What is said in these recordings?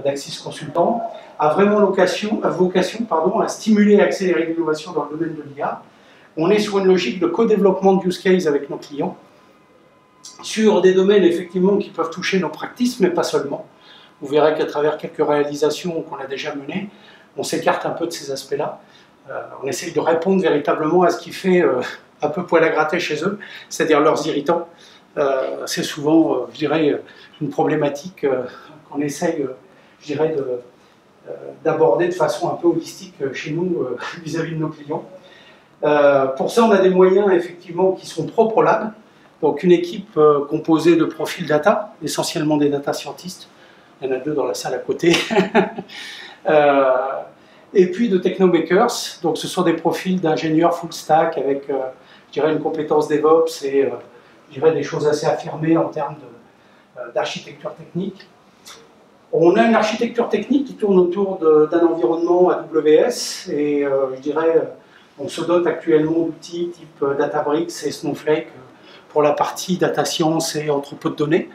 d'Axis Consultant, a vraiment vocation à stimuler et accélérer l'innovation dans le domaine de l'IA. On est sur une logique de co-développement de use case avec nos clients, sur des domaines effectivement qui peuvent toucher nos practices, mais pas seulement. Vous verrez qu'à travers quelques réalisations qu'on a déjà menées, on s'écarte un peu de ces aspects-là. On essaye de répondre véritablement à ce qui fait un peu poil à gratter chez eux, c'est-à-dire leurs irritants. C'est souvent, je dirais, une problématique qu'on essaye, je dirais, d'aborder de façon un peu holistique chez nous vis-à-vis de nos clients. Pour ça, on a des moyens effectivement qui sont propres au lab. Donc une équipe composée de profils data, essentiellement des data scientists. Il y en a 2 dans la salle à côté. Et puis de technomakers. Donc ce sont des profils d'ingénieurs full stack avec, je dirais, une compétence DevOps et je dirais des choses assez affirmées en termes d'architecture technique. On a une architecture technique qui tourne autour d'un environnement AWS et je dirais, on se dote actuellement d'outils type Databricks et Snowflake pour la partie data science et entrepôt de données.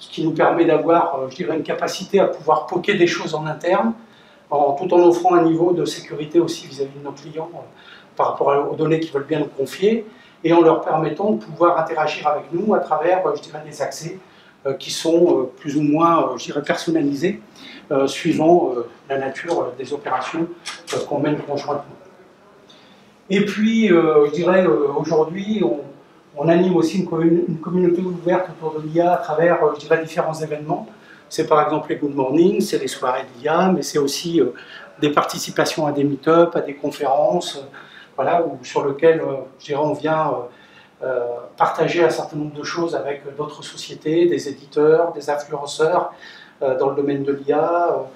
Ce qui nous permet d'avoir, je dirais, une capacité à pouvoir poker des choses en interne, tout en offrant un niveau de sécurité aussi vis-à-vis de nos clients par rapport aux données qu'ils veulent bien nous confier, et en leur permettant de pouvoir interagir avec nous à travers, je dirais, des accès qui sont plus ou moins, je dirais, personnalisés, suivant la nature des opérations qu'on mène conjointement. Et puis, je dirais, aujourd'hui, on anime aussi une communauté ouverte autour de l'IA à travers, je dirais, différents événements. C'est par exemple les Good Morning, c'est les soirées de l'IA, mais c'est aussi des participations à des meet-up, à des conférences, voilà, sur lesquelles, je dirais, on vient partager un certain nombre de choses avec d'autres sociétés, des éditeurs, des influenceurs dans le domaine de l'IA,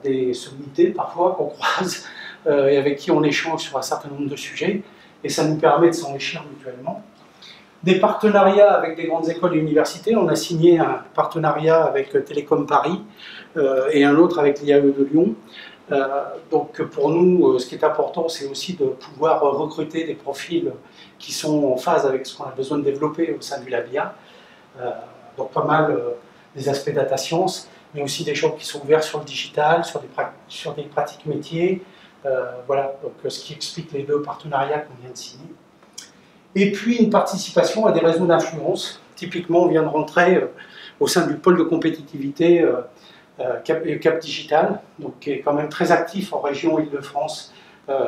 des sommités parfois qu'on croise et avec qui on échange sur un certain nombre de sujets, et ça nous permet de s'enrichir mutuellement. Des partenariats avec des grandes écoles et universités. On a signé un partenariat avec Télécom Paris et un autre avec l'IAE de Lyon. Donc pour nous, ce qui est important, c'est aussi de pouvoir recruter des profils qui sont en phase avec ce qu'on a besoin de développer au sein du Labia. Donc pas mal des aspects data science, mais aussi des gens qui sont ouverts sur le digital, sur des pratiques métiers. Voilà, donc ce qui explique les 2 partenariats qu'on vient de signer. Et puis une participation à des réseaux d'influence. Typiquement, on vient de rentrer au sein du pôle de compétitivité Cap Digital, donc qui est quand même très actif en région Île-de-France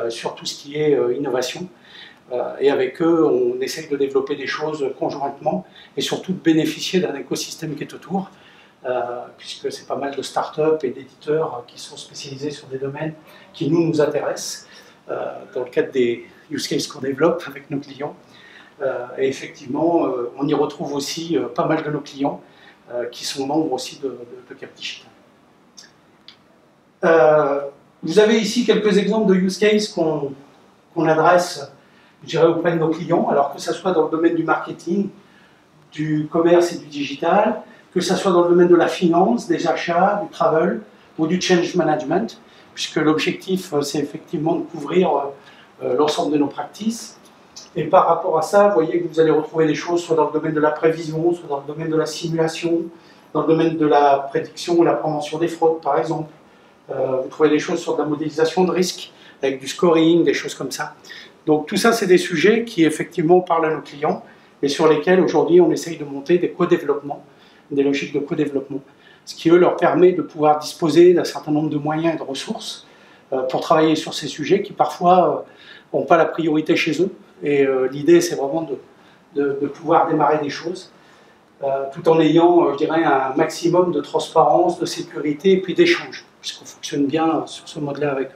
sur tout ce qui est innovation. Et avec eux, on essaye de développer des choses conjointement et surtout de bénéficier d'un écosystème qui est autour, puisque c'est pas mal de start-up et d'éditeurs qui sont spécialisés sur des domaines qui nous intéressent dans le cadre des use cases qu'on développe avec nos clients. Et effectivement, on y retrouve aussi pas mal de nos clients qui sont membres aussi de Cap Digital. Vous avez ici quelques exemples de use cases qu'on adresse, je dirais, auprès de nos clients, alors que ce soit dans le domaine du marketing, du commerce et du digital, que ce soit dans le domaine de la finance, des achats, du travel ou du change management, puisque l'objectif, c'est effectivement de couvrir l'ensemble de nos practices. Et par rapport à ça, vous voyez que vous allez retrouver des choses soit dans le domaine de la prévision, soit dans le domaine de la simulation, dans le domaine de la prédiction ou la prévention des fraudes, par exemple. Vous trouvez des choses sur de la modélisation de risque, avec du scoring, des choses comme ça. Donc tout ça, c'est des sujets qui effectivement parlent à nos clients, et sur lesquels aujourd'hui on essaye de monter des co-développements, des logiques de co-développement, ce qui eux leur permet de pouvoir disposer d'un certain nombre de moyens et de ressources pour travailler sur ces sujets qui parfois n'ont pas la priorité chez eux. Et l'idée, c'est vraiment de pouvoir démarrer des choses tout en ayant, je dirais, un maximum de transparence, de sécurité et puis d'échange, puisqu'on fonctionne bien sur ce mode-là avec eux.